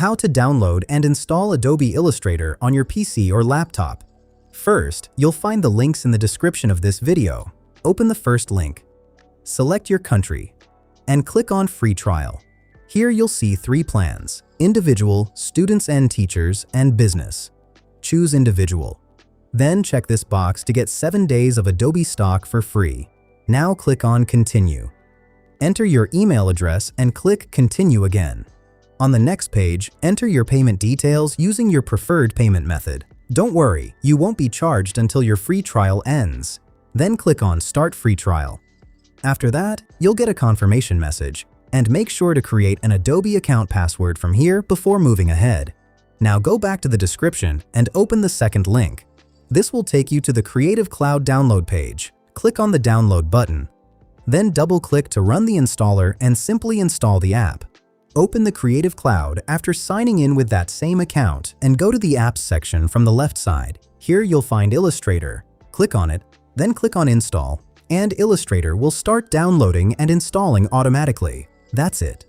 how to download and install Adobe Illustrator on your PC or laptop. First, you'll find the links in the description of this video. Open the first link. Select your country and click on Free Trial. Here you'll see 3 plans: Individual, Students and Teachers, and Business. Choose Individual. Then check this box to get 7 days of Adobe stock for free. Now click on Continue. Enter your email address and click Continue again. On the next page, enter your payment details using your preferred payment method. Don't worry, you won't be charged until your free trial ends. Then click on Start Free Trial. After that, you'll get a confirmation message, and make sure to create an Adobe account password from here before moving ahead. Now go back to the description and open the second link. This will take you to the Creative Cloud download page. Click on the Download button. Then double-click to run the installer and simply install the app. Open the Creative Cloud after signing in with that same account and go to the Apps section from the left side. Here you'll find Illustrator. Click on it, then click on Install, and Illustrator will start downloading and installing automatically. That's it.